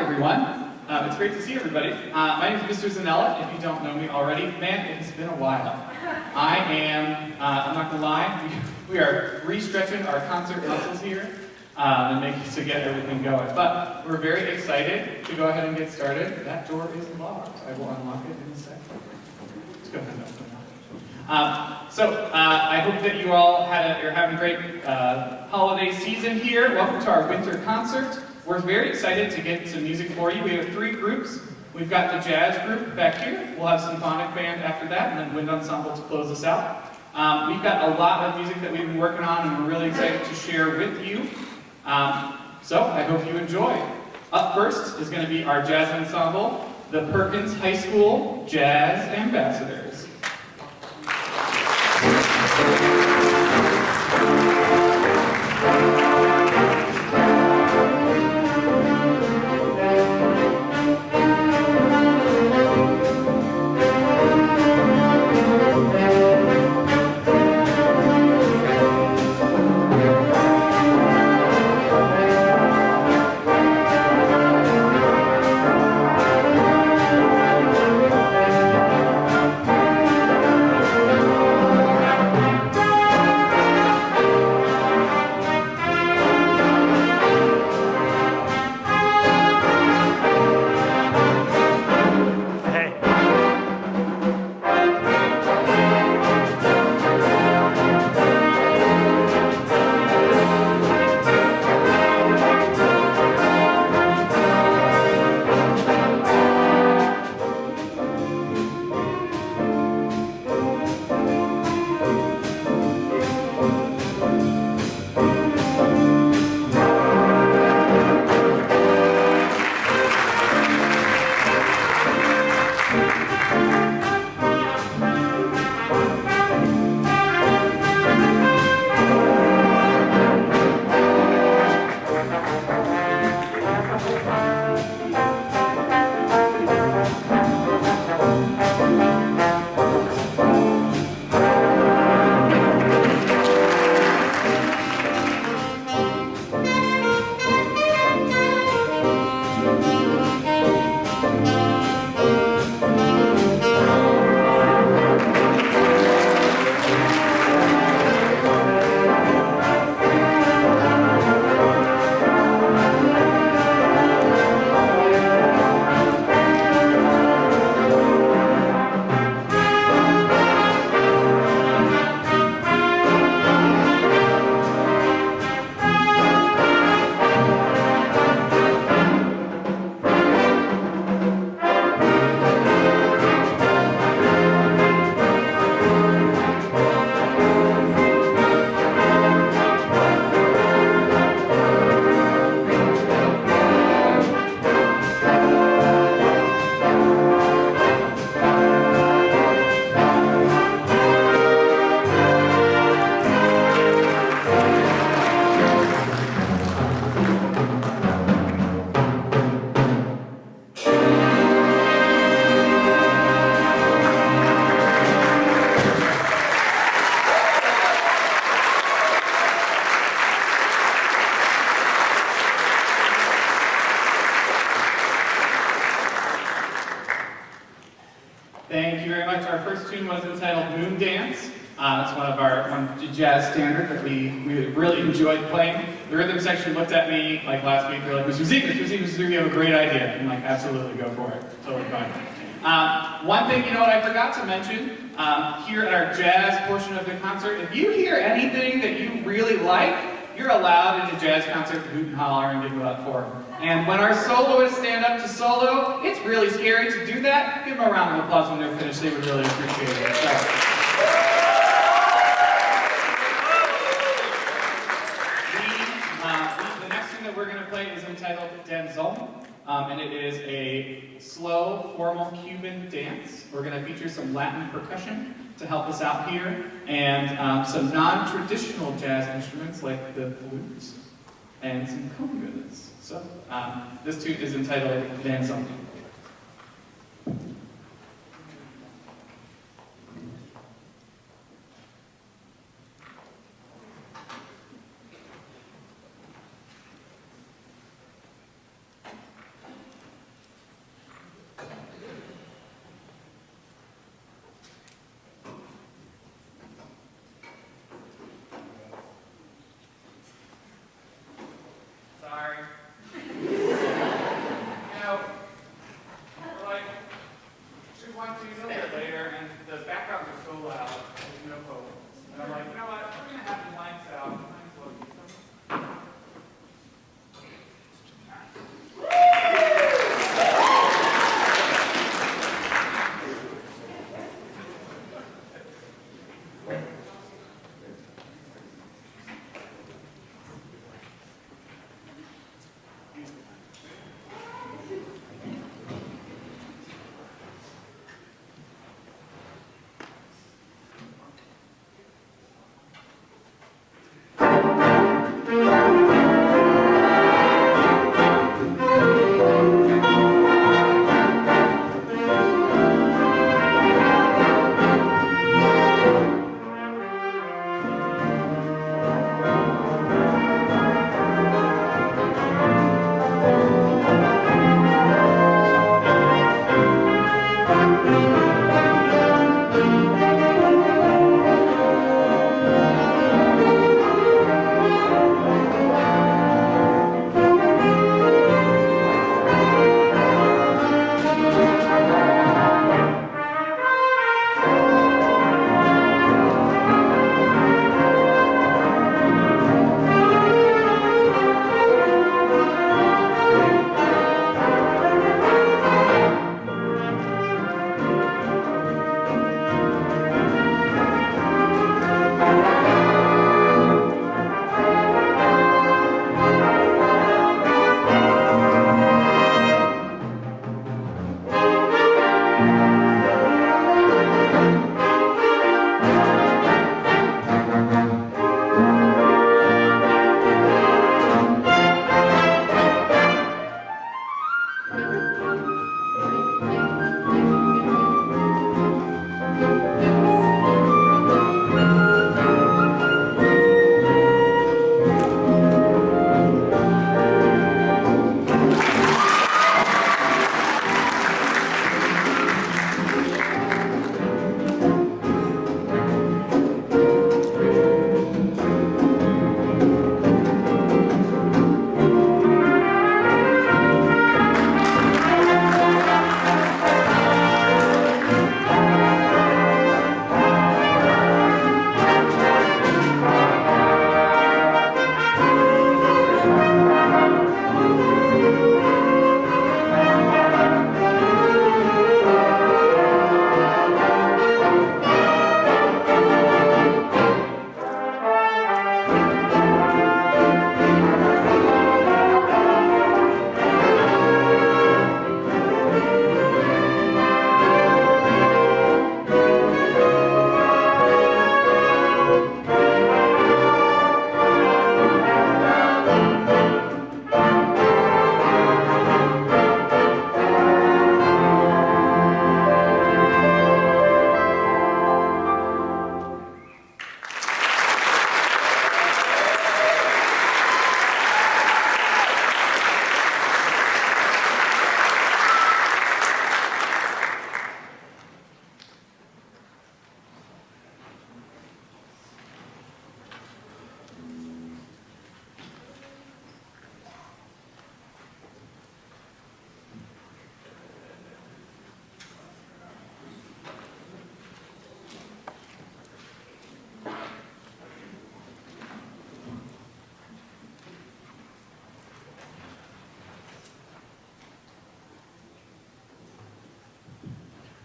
everyone. It's great to see everybody. My name is Mr. Zanella. If you don't know me already, man, it has been a while. I'm not gonna lie, we are re-stretching our concert muscles here and making to get everything going. But we're very excited to go ahead and get started. That door is locked. I will unlock it in a second. Let's go ahead and open it. I hope that you all are having a great holiday season here. Welcome to our winter concert. We're very excited to get some music for you. We have 3 groups. We've got the jazz group back here. We'll have Symphonic Band after that, and then Wind Ensemble to close us out. We've got a lot of music that we've been working on, and we're really excited to share with you. So I hope you enjoy. Up first is going to be our jazz ensemble, the Perkins High School Jazz Ambassadors. Jazz standard that we really enjoyed playing. The rhythm section looked at me like last week. They're like, Mr. Z, you have a great idea. I'm like, absolutely, go for it. Totally fine. One thing, what I forgot to mention here at our jazz portion of the concert, if you hear anything that you really like, you're allowed in a jazz concert to hoot and holler and give it up for them. And when our soloists stand up to solo, it's really scary to do that. Give them a round of applause when they're finished. They would really appreciate it. So. We're going to play is entitled Danzón, and it is a slow, formal Cuban dance. We're going to feature some Latin percussion to help us out here, and some non-traditional jazz instruments like the flute and some congas. So this tune is entitled Danzón.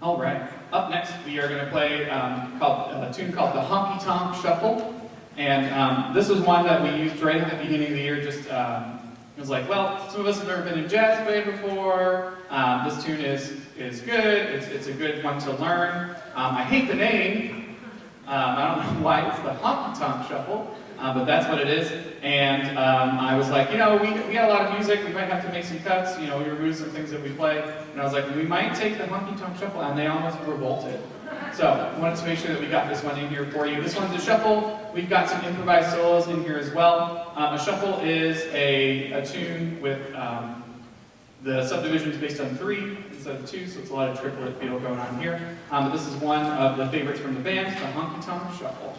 All right. Up next, we are going to play a tune called the Honky Tonk Shuffle. And this was one that we used right at the beginning of the year. Just it was like, well, some of us have never been in jazz band before. This tune is good. It's a good one to learn. I hate the name. I don't know why it's the Honky Tonk Shuffle, but that's what it is. And I was like, you know, we got a lot of music. We might have to make some cuts. You know, we remove some things that we play. And I was like, we might take the Honky Tonk Shuffle, and they almost revolted. So I wanted to make sure that we got this one in here for you. This one's a shuffle. We've got some improvised solos in here as well. A shuffle is a tune with the subdivisions based on 3 instead of 2, so it's a lot of triplet feel going on here. But this is one of the favorites from the band, the Honky Tonk Shuffle.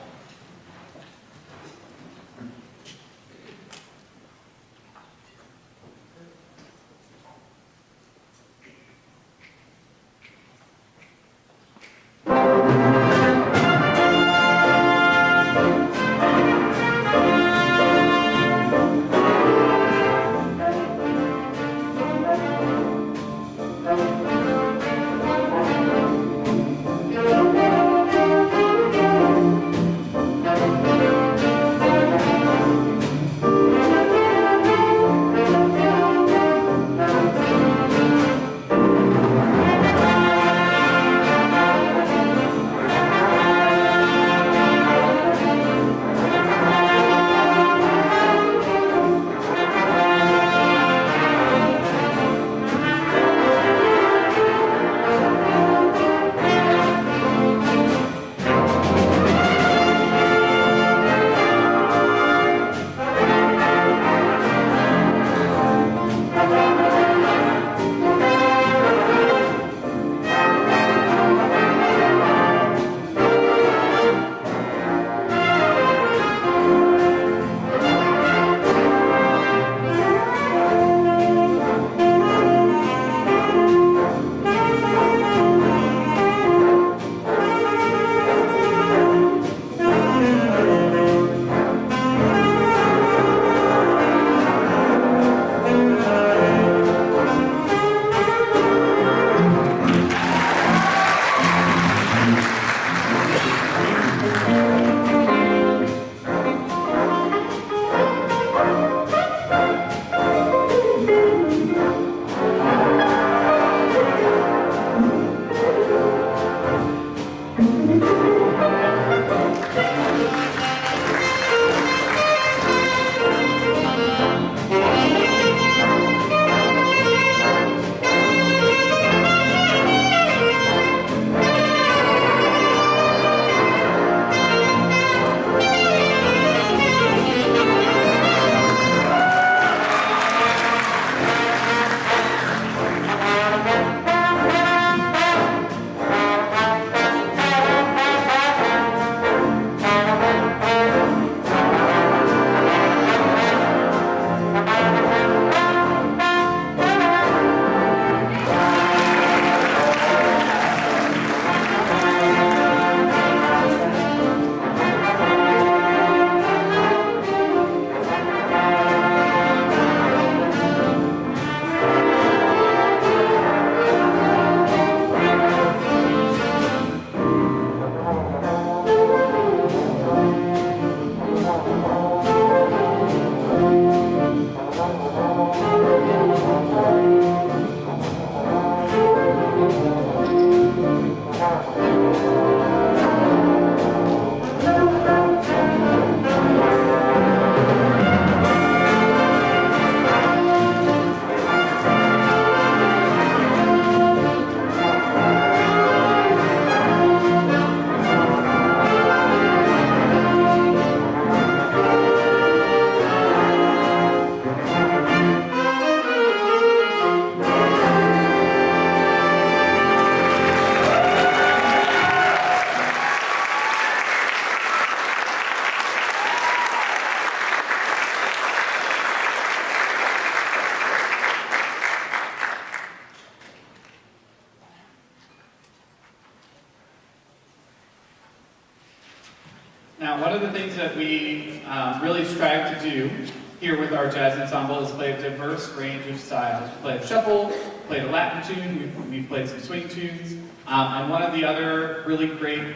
Now, one of the things that we really strive to do here with our jazz ensemble is play a diverse range of styles. We played a shuffle, played a Latin tune, we've played some swing tunes, and one of the other really great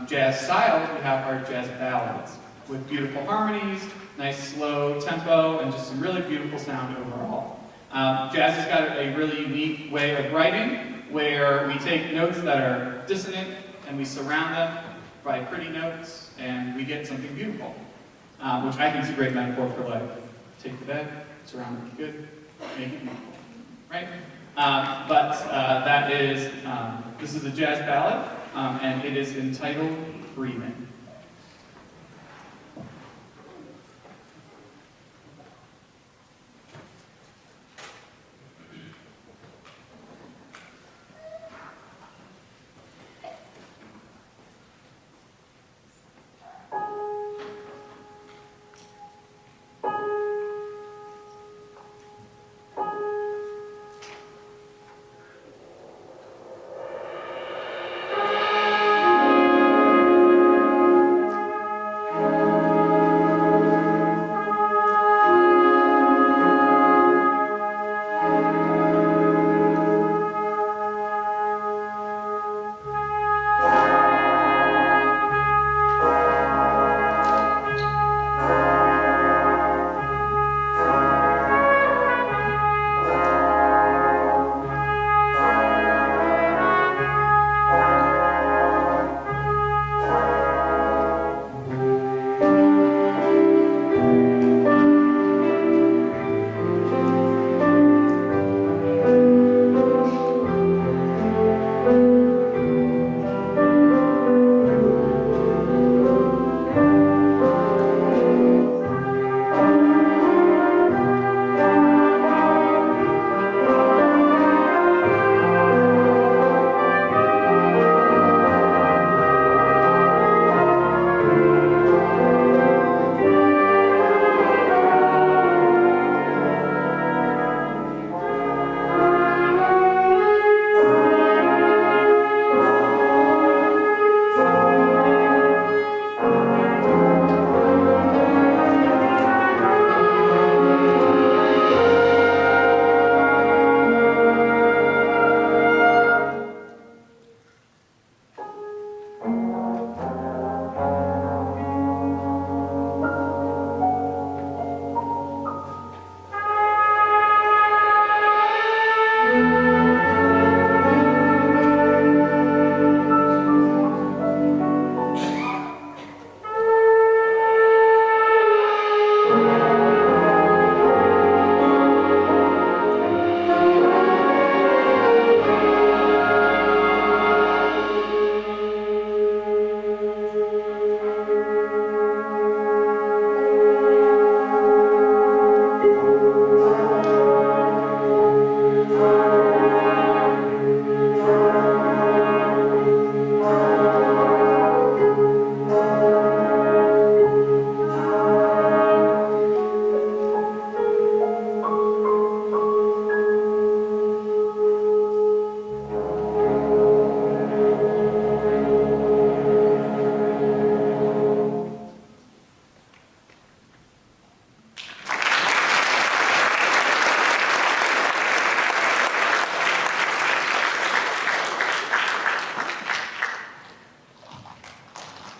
jazz styles we have are jazz ballads with beautiful harmonies, nice slow tempo, and just some really beautiful sound overall. Jazz has got a really unique way of writing where we take notes that are dissonant and we surround them by pretty notes and we get something beautiful, which I think is a great metaphor for life. Take the bed, surround it good, make it beautiful, right? This is a jazz ballad, and it is entitled Freeman.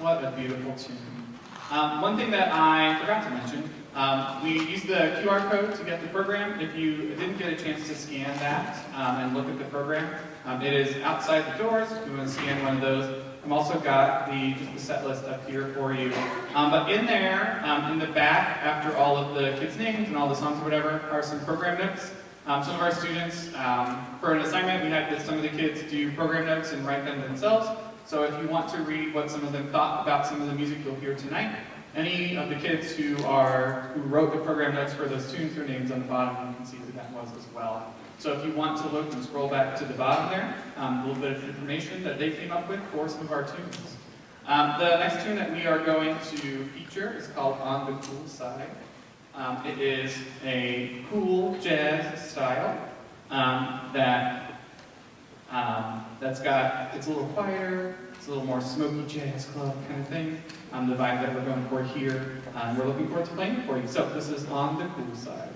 What a beautiful tune. One thing that I forgot to mention, we used the QR code to get the program. If you didn't get a chance to scan that and look at the program, it is outside the doors if you want to scan one of those. I've also got just the set list up here for you. But in there, in the back, after all of the kids' names and all the songs or whatever, are some program notes. Some of our students, for an assignment, we had some of the kids do program notes and write them themselves. So if you want to read what some of them thought about some of the music you'll hear tonight, any of the kids who wrote the program notes for those tunes, their names on the bottom, you can see who that was as well. So if you want to look and scroll back to the bottom there, a little bit of information that they came up with for some of our tunes. The next tune that we are going to feature is called On the Cool Side. It is a cool jazz style that It's a little quieter, it's a little more smoky jazz club kind of thing. The vibe that we're going for here. We're looking forward to playing it for you. So this is On the Cool Side.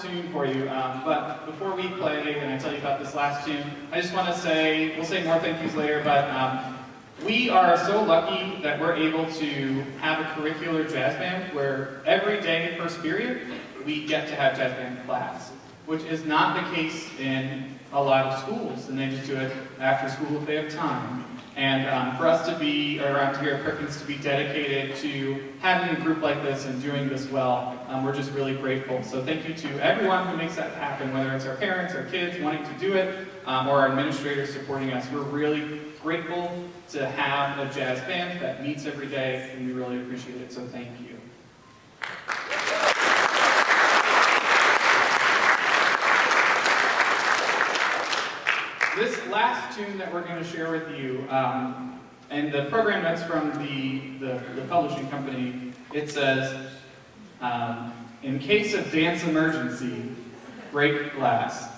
tune for you, but before we play and I tell you about this last tune, I just want to say, we'll say more thank yous later, but we are so lucky that we're able to have a curricular jazz band where every day, first period, we get to have jazz band class, which is not the case in a lot of schools, and they just do it after school if they have time. And for us to be around here at Perkins to be dedicated to having a group like this and doing this well, we're just really grateful. So thank you to everyone who makes that happen, whether it's our parents, our kids wanting to do it, or our administrators supporting us. We're really grateful to have a jazz band that meets every day, and we really appreciate it, so thank you. This last tune that we're going to share with you, and the program that's from the publishing company, it says, in case of dance emergency, break glass.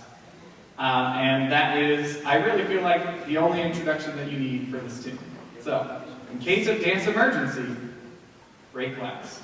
And that is, I really feel like, the only introduction that you need for this tune. So, in case of dance emergency, break glass.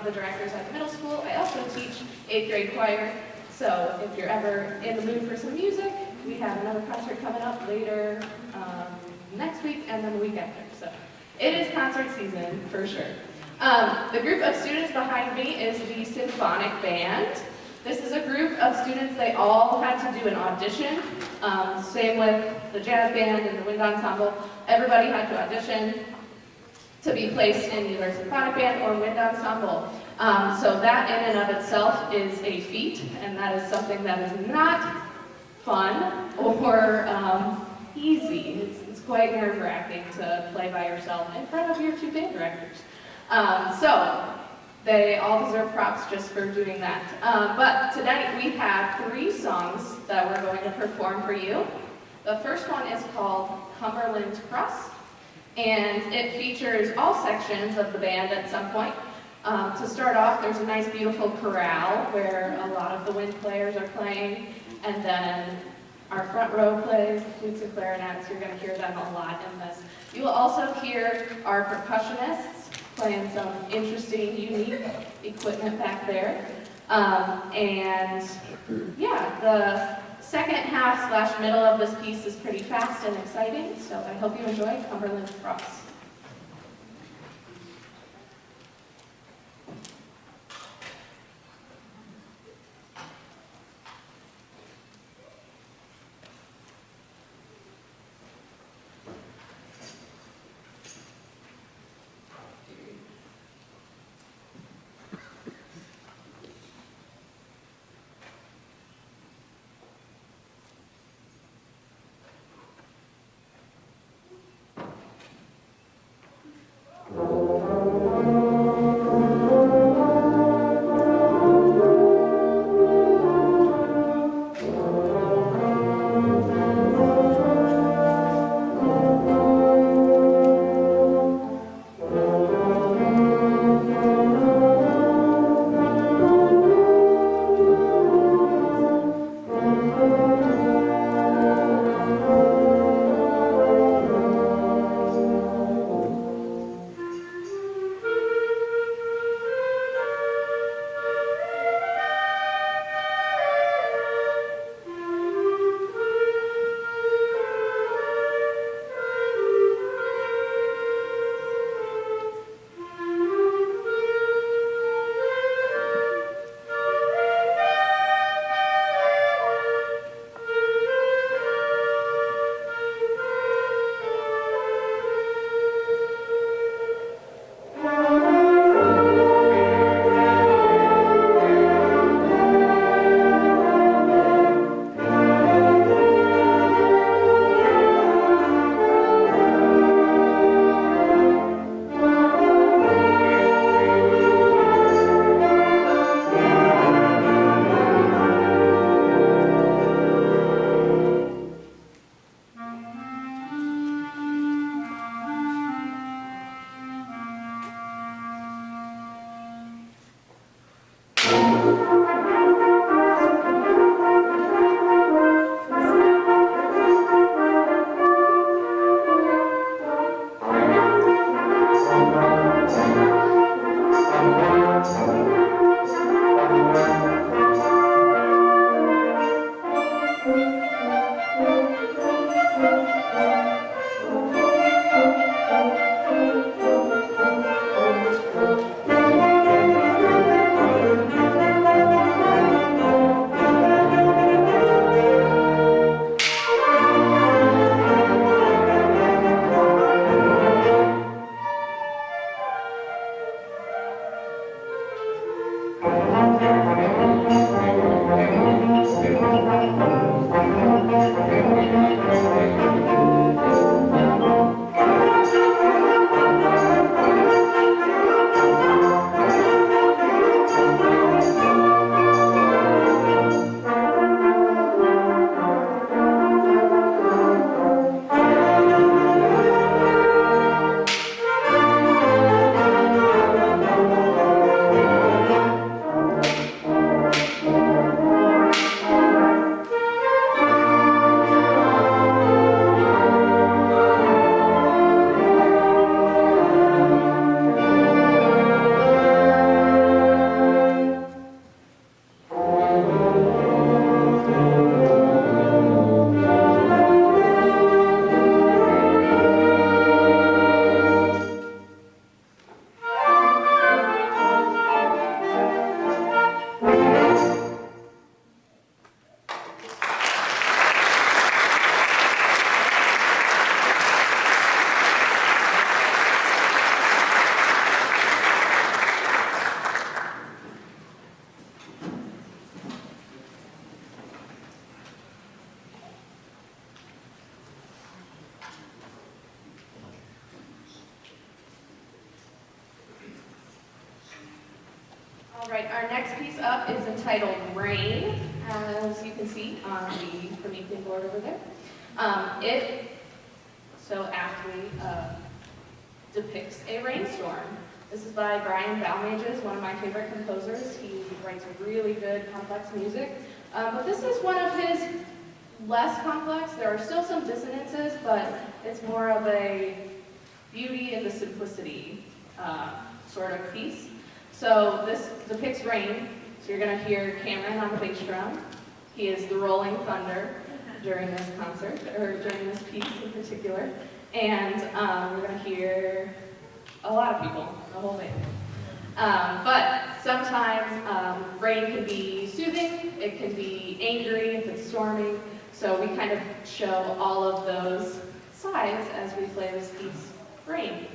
the directors at the middle school. I also teach 8th grade choir, so if you're ever in the mood for some music, we have another concert coming up later next week and then the week after. So it is concert season for sure. The group of students behind me is the Symphonic Band. This is a group of students, they all had to do an audition. Same with the jazz band and the wind ensemble. Everybody had to audition to be placed in either Symphonic Band or wind ensemble. So that in and of itself is a feat, and that is something that is not fun or easy. It's quite nerve-wracking to play by yourself in front of your two band directors. So they all deserve props just for doing that. But tonight we have 3 songs that we're going to perform for you. The first one is called Cumberland Cross, and it features all sections of the band at some point. To start off, there's a nice beautiful chorale where a lot of the wind players are playing, and then our front row plays flutes and clarinets. You're going to hear them a lot in this. You will also hear our percussionists playing some interesting, unique equipment back there. And yeah, the second half / middle of this piece is pretty fast and exciting, so I hope you enjoy Cumberland Cross. All right, our next piece up is entitled Rain, as you can see on the Promethean board over there. It so aptly depicts a rainstorm. This is by Brian Balmages, one of my favorite composers. He writes really good, complex music. But this is one of his less complex. There are still some dissonances, but it's more of a beauty and the simplicity sort of piece. So this depicts rain. So you're going to hear Cameron on the bass drum. He is the rolling thunder during this concert, or during this piece in particular. And we're going to hear a lot of people, the whole band. But sometimes rain can be soothing, it can be angry if it's storming. So we kind of show all of those sides as we play this piece, Rain.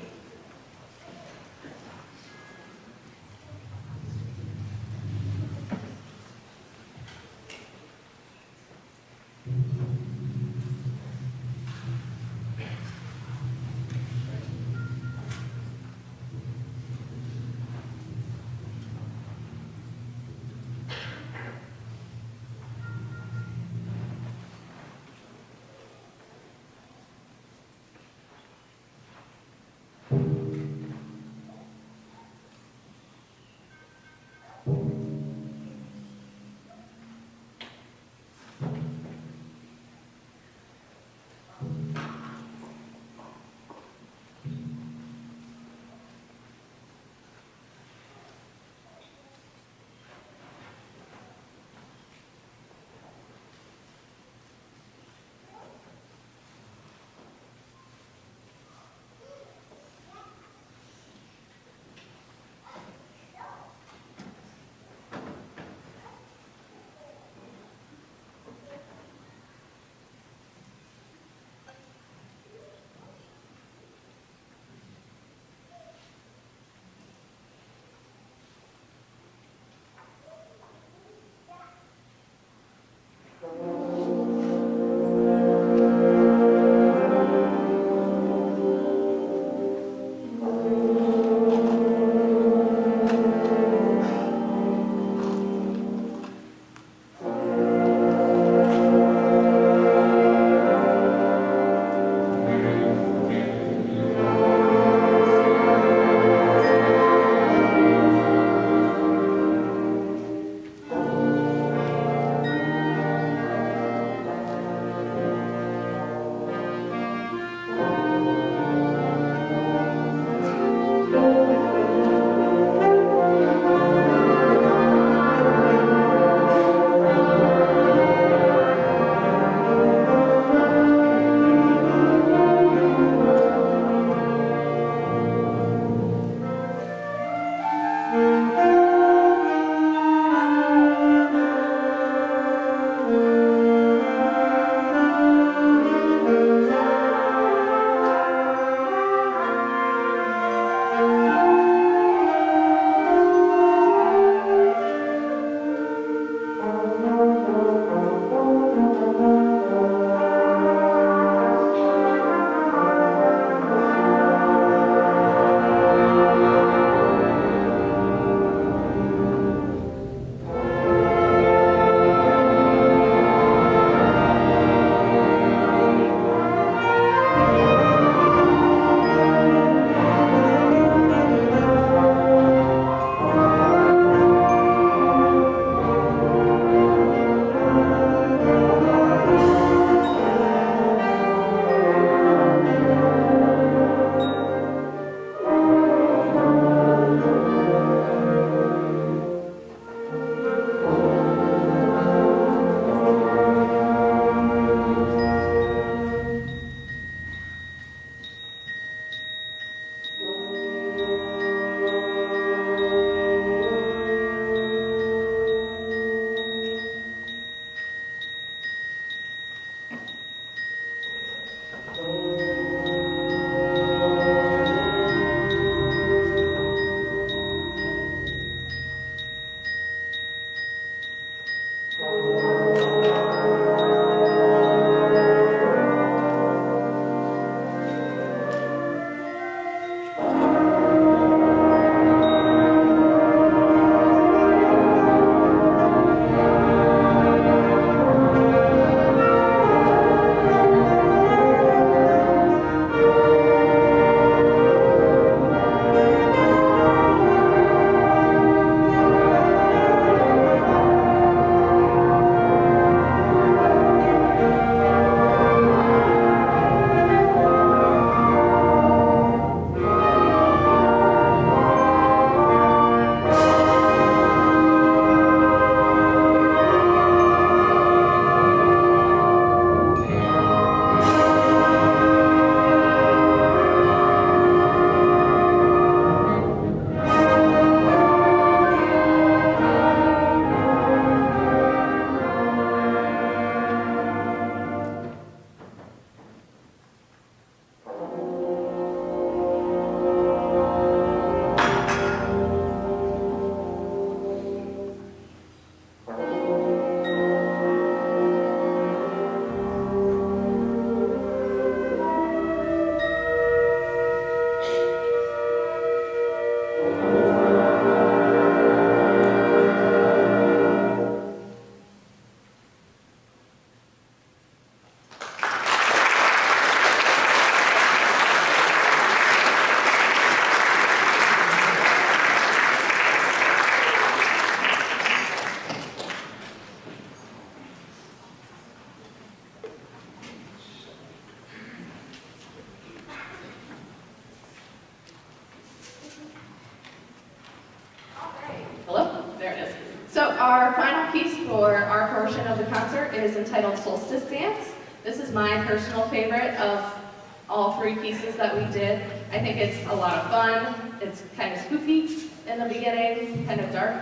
our final piece for our portion of the concert is entitled Solstice Dance. This is my personal favorite of all three pieces that we did. I think it's a lot of fun. It's kind of spooky in the beginning, kind of dark.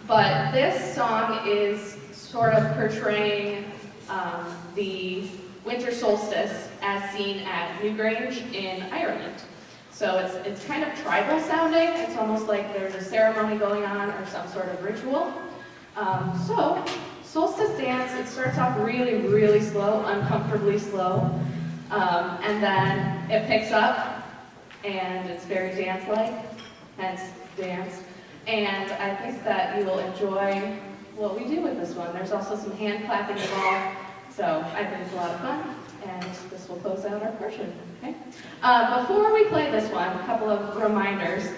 But this song is sort of portraying the winter solstice as seen at Newgrange in Ireland. So it's kind of tribal sounding. It's almost like there's a ceremony going on or some sort of ritual. So Solstice Dance, it starts off really, really slow, uncomfortably slow. And then it picks up and it's very dance-like, hence dance. And I think that you will enjoy what we do with this one. There's also some hand clapping involved. So I think it's a lot of fun, and this will close out our portion. Okay? Before we play this one, a couple of reminders.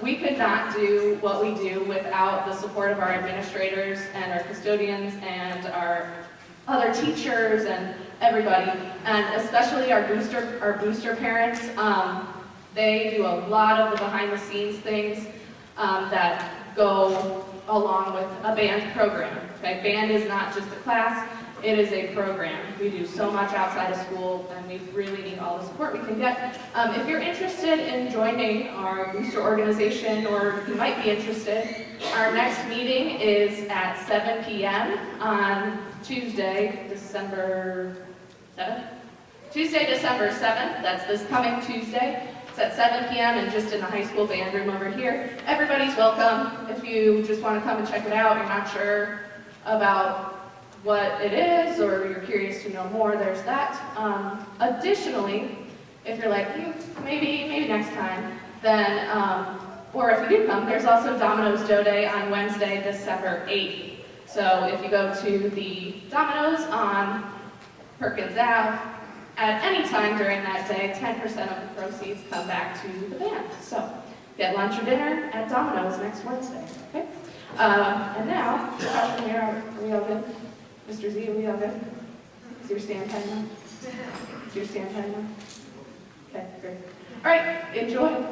We could not do what we do without the support of our administrators and our custodians and our other teachers and everybody, and especially our booster parents. They do a lot of the behind-the-scenes things that go along with a band program. Okay? Band is not just a class. It is a program. We do so much outside of school, and we really need all the support we can get. If you're interested in joining our booster organization, or you might be interested, our next meeting is at 7 p.m. on Tuesday, December 7th? Tuesday, December 7th. That's this coming Tuesday. It's at 7 p.m. and just in the high school band room over here. Everybody's welcome. If you just want to come and check it out, you're not sure about what it is, or you're curious to know more, there's that. Additionally, if you're like, maybe next time, then, or if you do come, there's also Domino's Dough Day on Wednesday, December 8th. So if you go to the Domino's on Perkins Ave, at any time during that day, 10% of the proceeds come back to the band. So get lunch or dinner at Domino's next Wednesday, okay? And now, are we all good? Mr. Z, are we all good? Is your stand time now? Is your stand time now? Okay, great. All right, enjoy.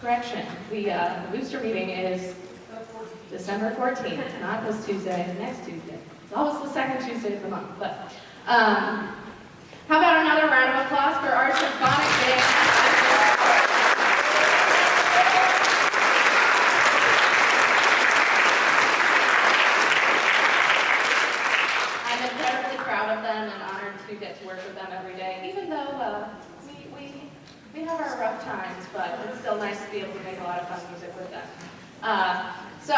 Correction, the booster meeting is December 14th, not this Tuesday, next Tuesday. It's always the second Tuesday of the month, but how about another round of applause for our Symphonic Band? I'm incredibly proud of them and honored to get to work with them every day, even though we have our rough times, but it's still nice to be able to make a lot of fun music with them. So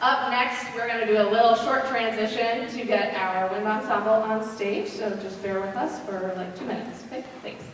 up next, we're going to do a little short transition to get our wind ensemble on stage, so just bear with us for like 2 minutes. Okay, thanks.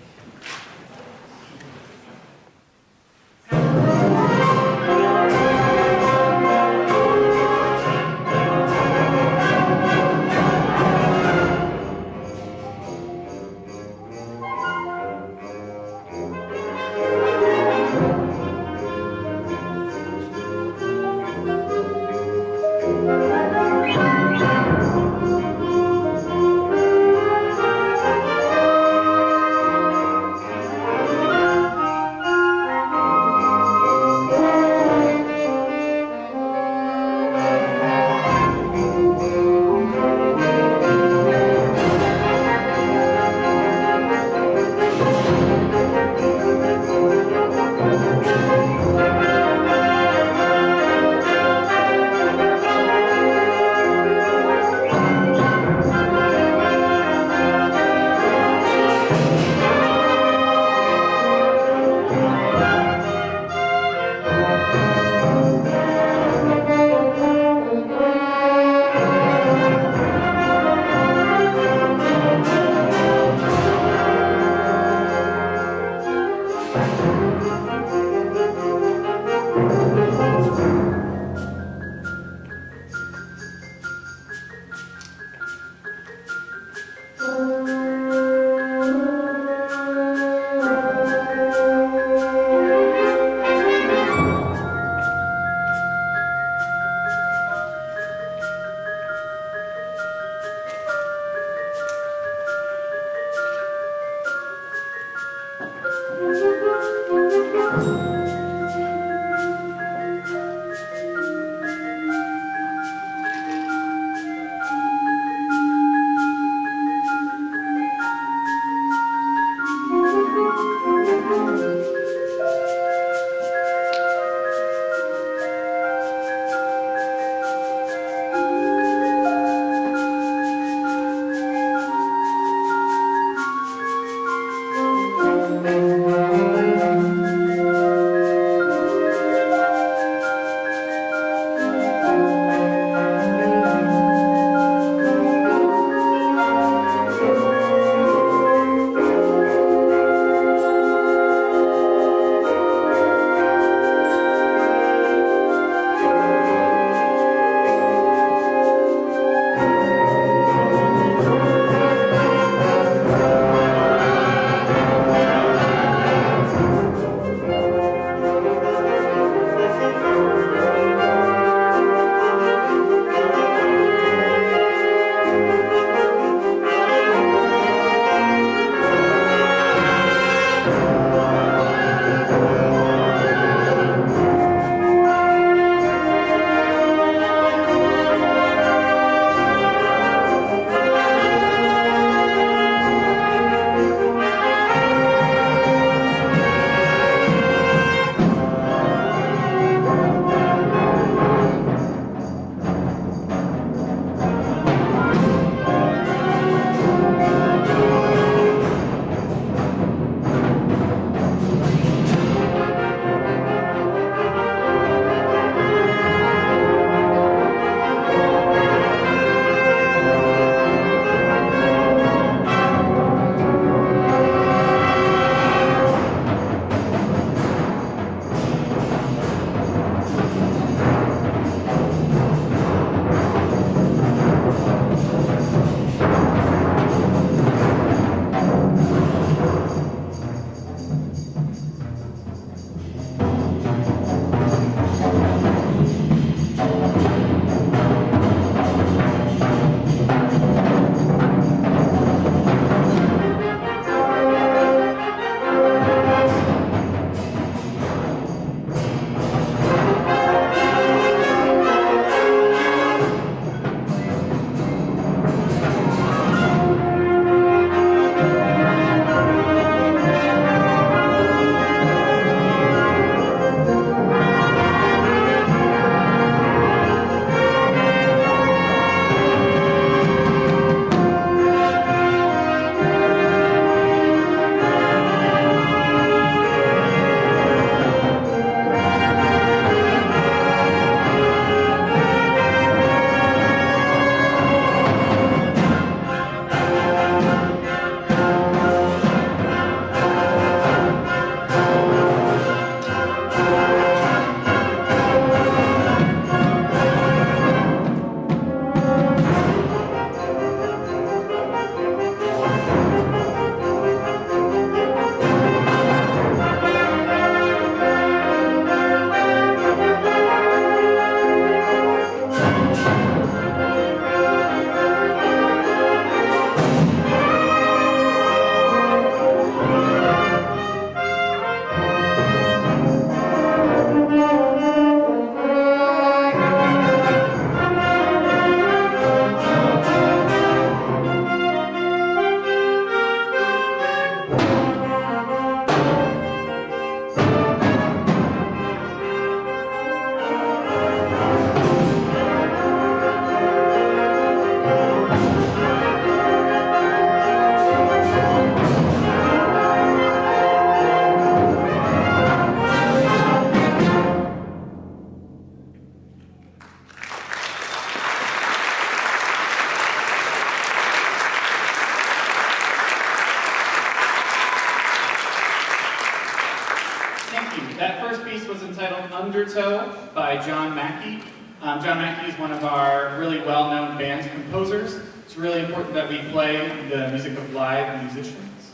Undertow by John Mackey. John Mackey is one of our really well-known band composers. It's really important that we play the music of live musicians.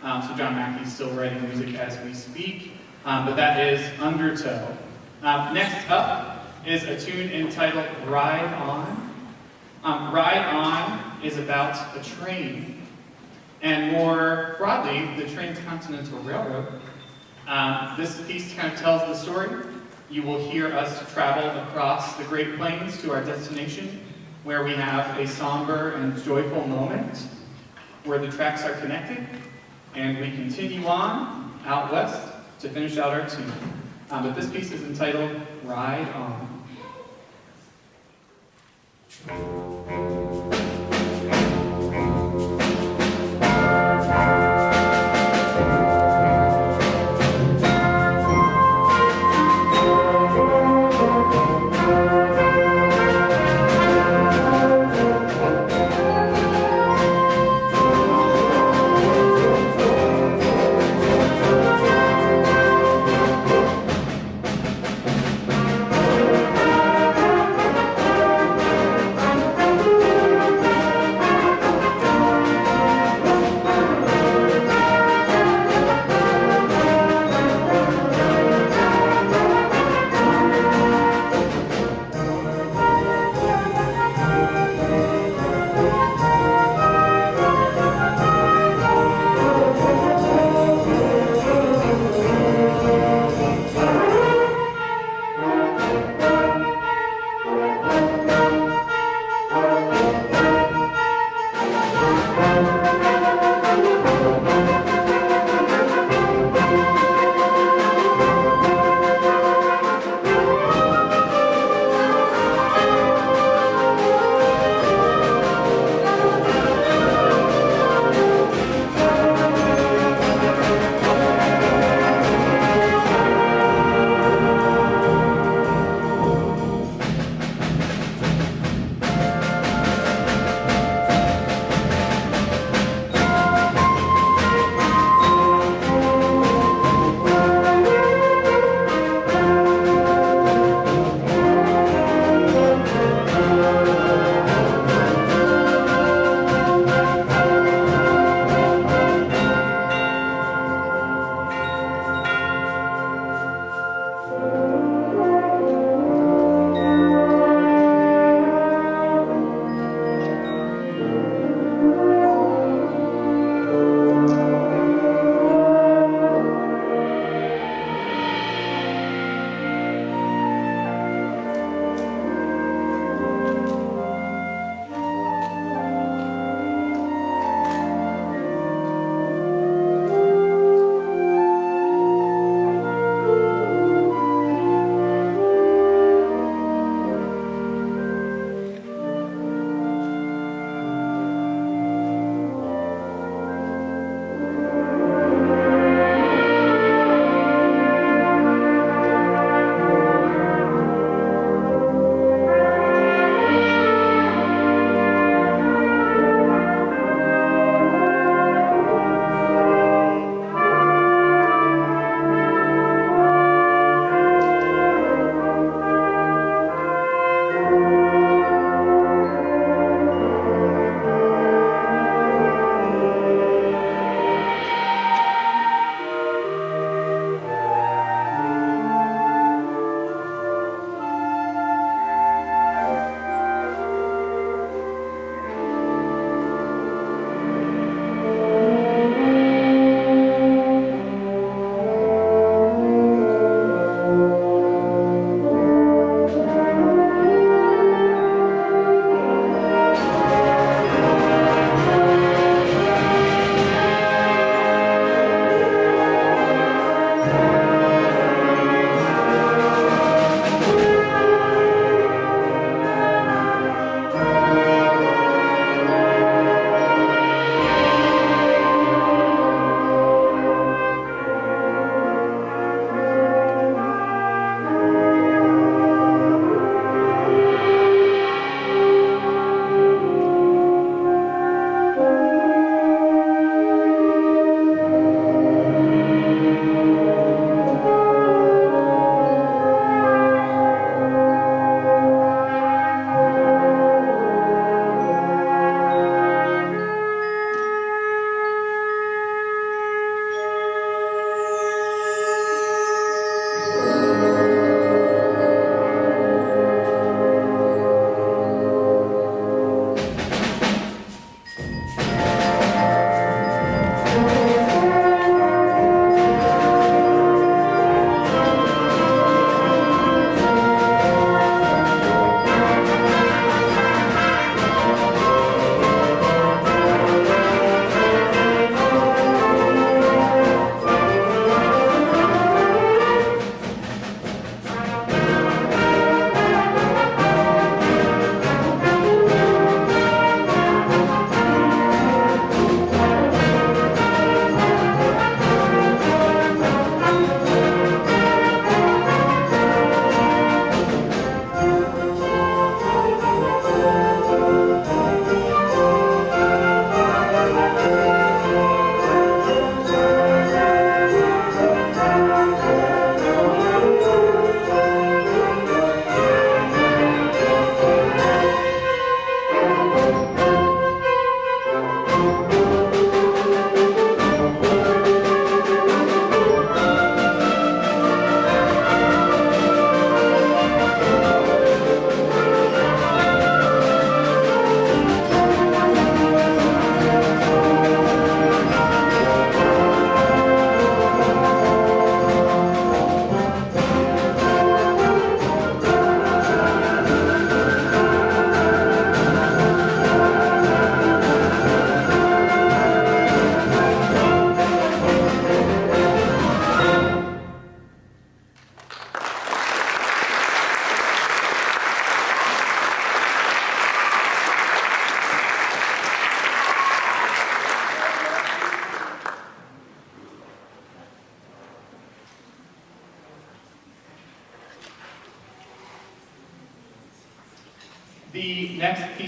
So John Mackey is still writing music as we speak, but that is Undertow. Next up is a tune entitled Ride On. Ride On is about a train, and more broadly, the Transcontinental Railroad. This piece kind of tells the story. You will hear us travel across the Great Plains to our destination, where we have a somber and joyful moment, where the tracks are connected, and we continue on out west to finish out our tune. But this piece is entitled Ride On.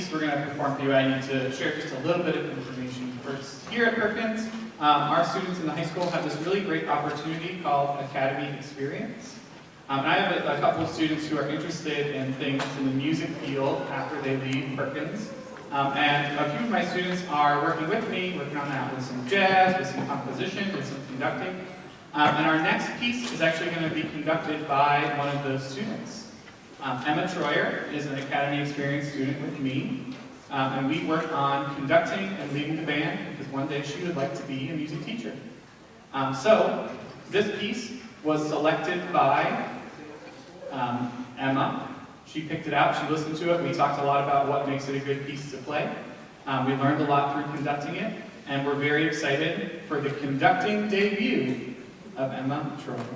piece we're going to perform for you, I need to share just a little bit of information first. Here at Perkins, our students in the high school have this really great opportunity called Academy Experience. And I have a couple of students who are interested in things in the music field after they leave Perkins. And a few of my students are working with me, working on that with some jazz, with some composition, with some conducting. And our next piece is actually going to be conducted by one of those students. Emma Troyer is an Academy Experience student with me, and we work on conducting and leading the band because one day she would like to be a music teacher. So this piece was selected by Emma. She picked it out, she listened to it, we talked a lot about what makes it a good piece to play. We learned a lot through conducting it, and we're very excited for the conducting debut of Emma Troyer.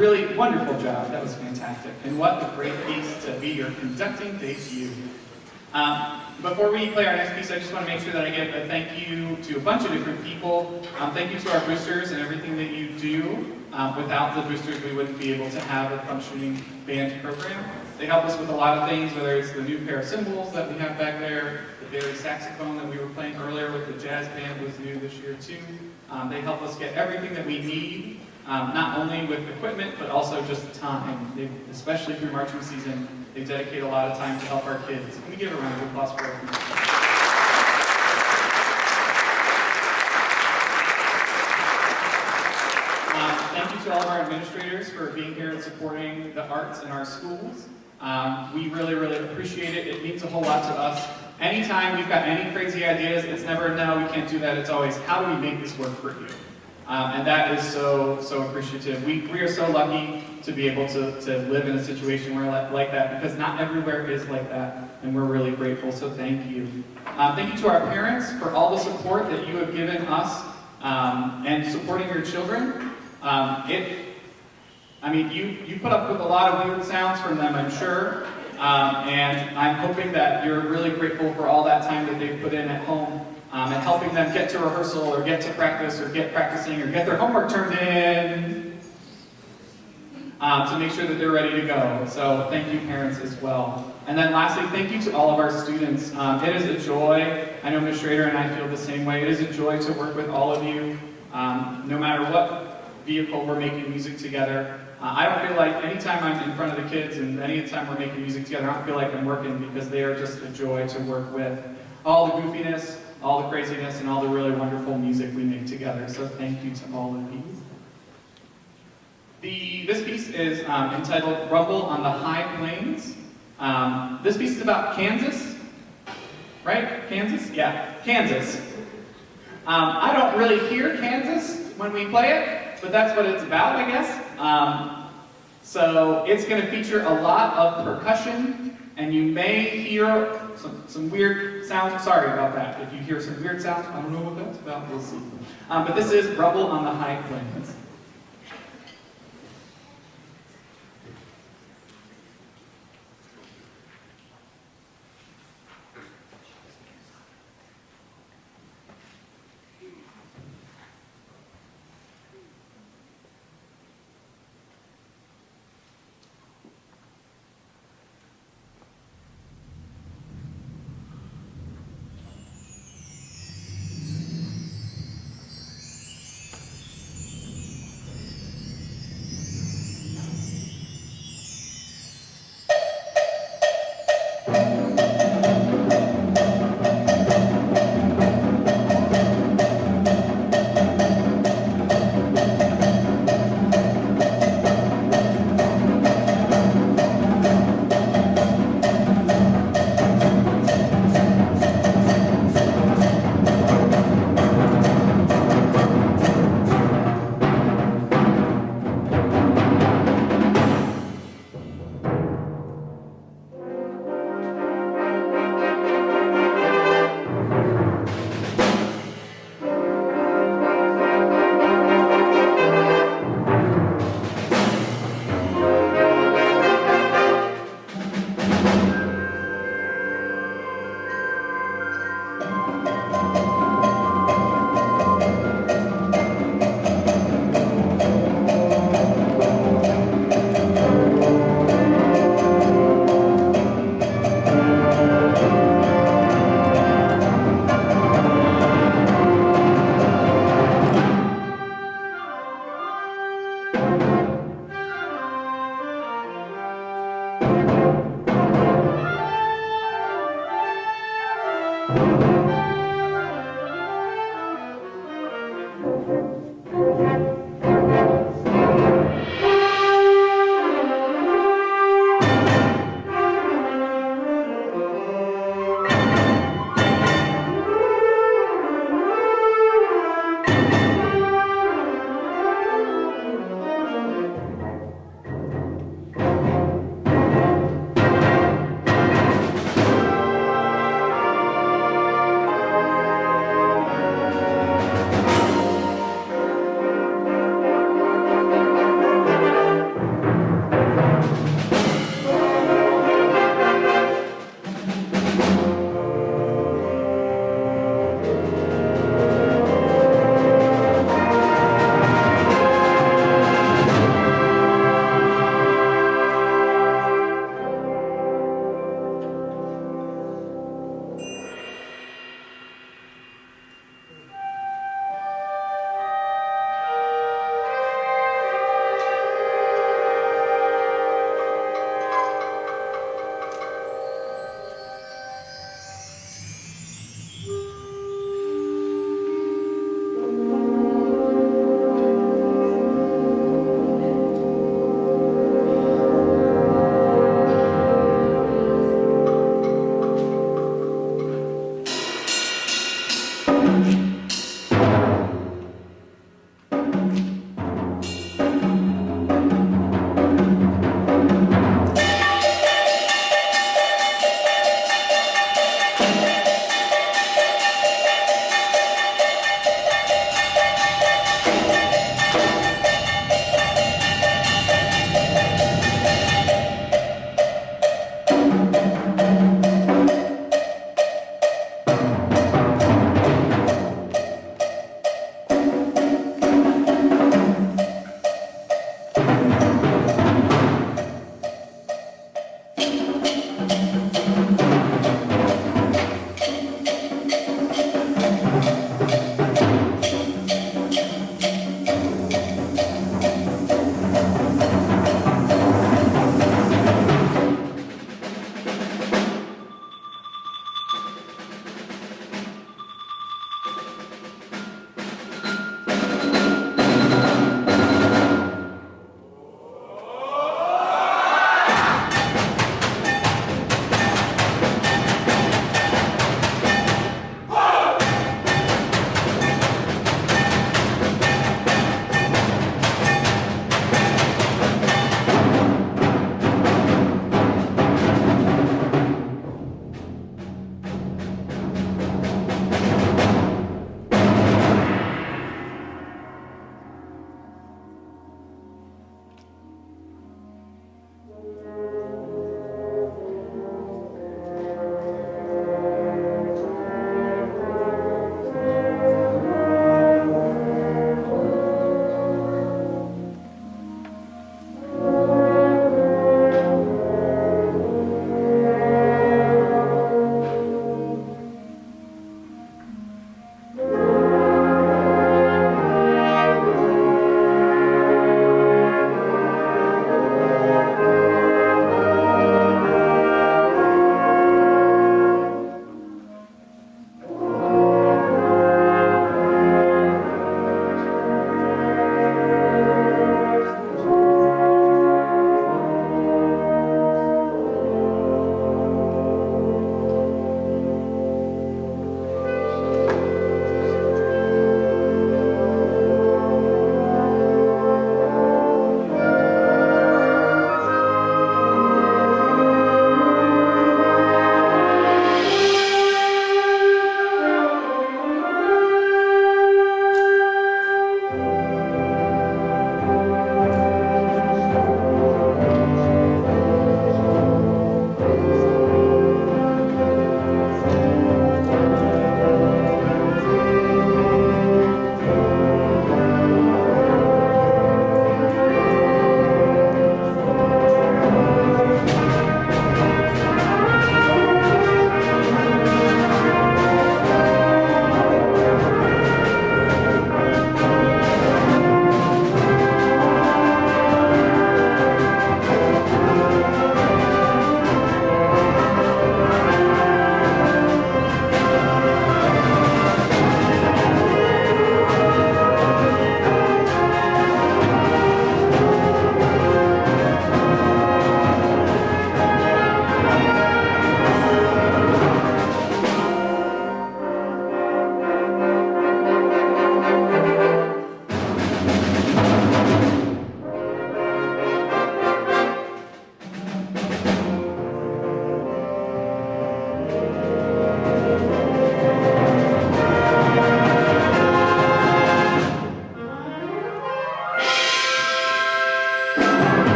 Really wonderful job. That was fantastic. And what a great piece to be your conducting debut. Before we play our next piece, I just want to make sure that I give a thank you to a bunch of different people. Thank you to our boosters and everything that you do. Without the boosters, we wouldn't be able to have a functioning band program. They help us with a lot of things, whether it's the new pair of cymbals that we have back there, the Bailey saxophone that we were playing earlier with the jazz band was new this year too. They help us get everything that we need, not only with equipment, but also just time. Especially through marching season, they dedicate a lot of time to help our kids. Can we give a round of applause for them? Thank you to all of our administrators for being here and supporting the arts in our schools. We really, really appreciate it. It means a whole lot to us. Anytime we've got any crazy ideas, it's never, no, we can't do that. It's always, how do we make this work for you? And that is so appreciative. We are so lucky to be able to live in a situation where like that, because not everywhere is like that, and we're really grateful, so thank you. Thank you to our parents for all the support that you have given us and supporting your children. You put up with a lot of weird sounds from them, I'm sure, and I'm hoping that you're really grateful for all that time that they've put in at home and helping them get to rehearsal or get to practice or get practicing or get their homework turned in to make sure that they're ready to go. So thank you, parents, as well. And then lastly, thank you to all of our students. It is a joy. I know Ms. Schrader and I feel the same way. It is a joy to work with all of you, no matter what vehicle we're making music together. I don't feel like anytime I'm in front of the kids and anytime we're making music together, I don't feel like I'm working, because they are just a joy to work with. All the goofiness, all the craziness, and all the really wonderful music we make together. So thank you to all of you. This piece is entitled Rumble on the High Plains. This piece is about Kansas, right? Kansas? Yeah, Kansas. I don't really hear Kansas when we play it, but that's what it's about, I guess. So it's going to feature a lot of percussion, and you may hear some weird sounds. Sorry about that. If you hear some weird sounds, I don't know what that's about. We'll see. But this is Rumble on the High Plains.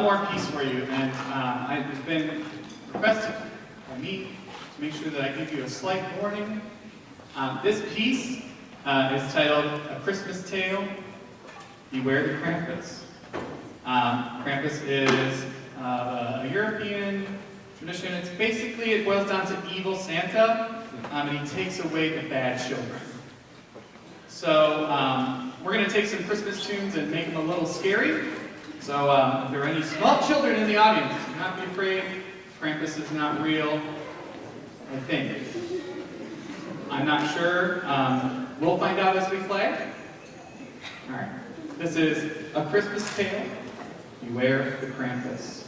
one more piece for you, and it's been requested by me to make sure that I give you a slight warning. This piece is titled A Christmas Tale, Beware the Krampus. Krampus is a European tradition. It's basically, it boils down to evil Santa, and he takes away the bad children. So we're going to take some Christmas tunes and make them a little scary. So if there are any small children in the audience, do not be afraid. Krampus is not real, I think. I'm not sure. We'll find out as we play. All right. This is A Christmas Tale, Beware the Krampus.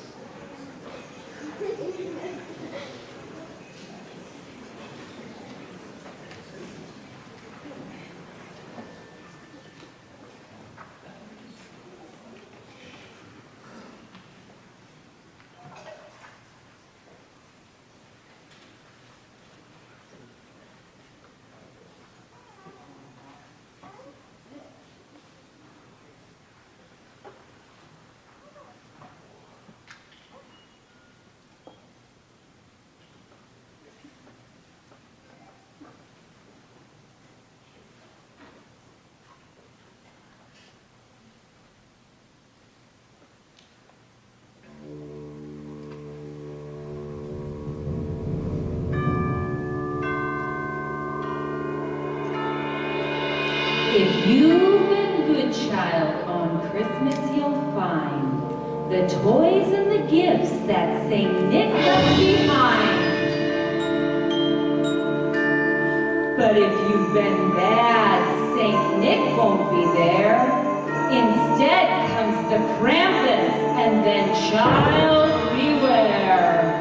If you've been good child on Christmas, you'll find the toys and the gifts that St. Nick left behind. But if you've been bad, St. Nick won't be there. Instead comes the Krampus, and then child beware.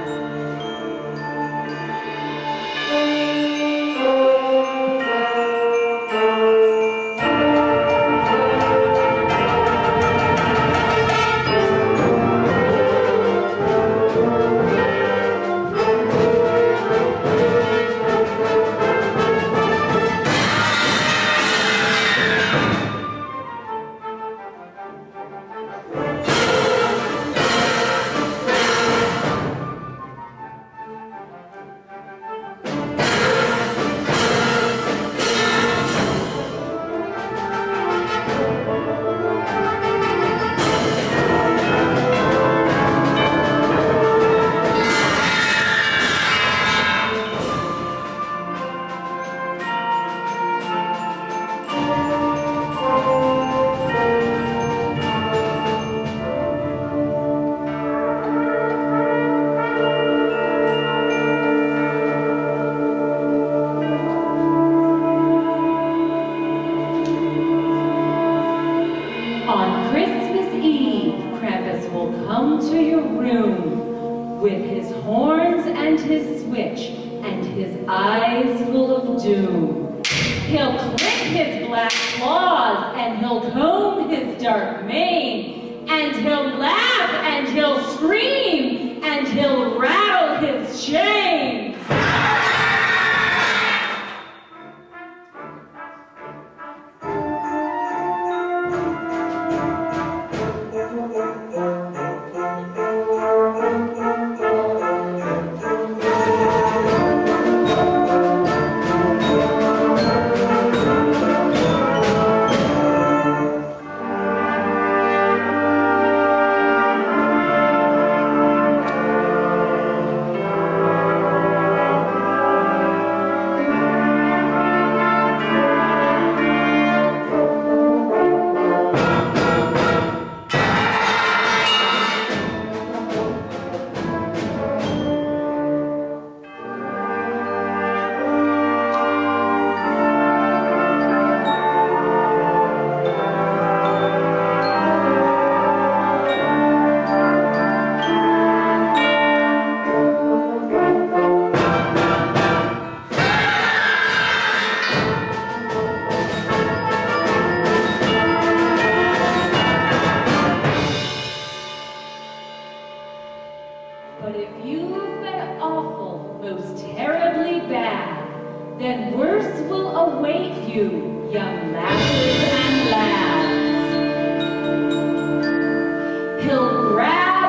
He'll grab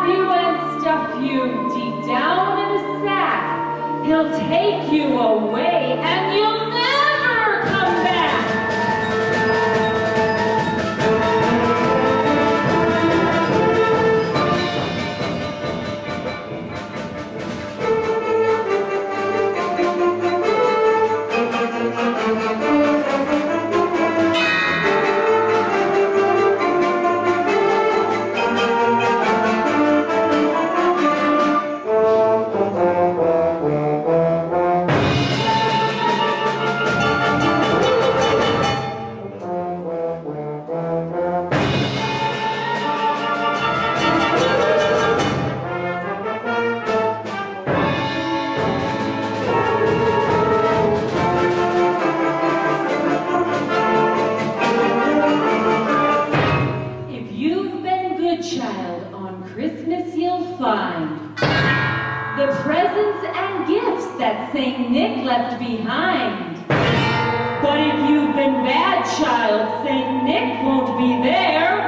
He'll take you away and you'll never come back. That St. Nick left behind. But if you've been bad, child, St. Nick won't be there.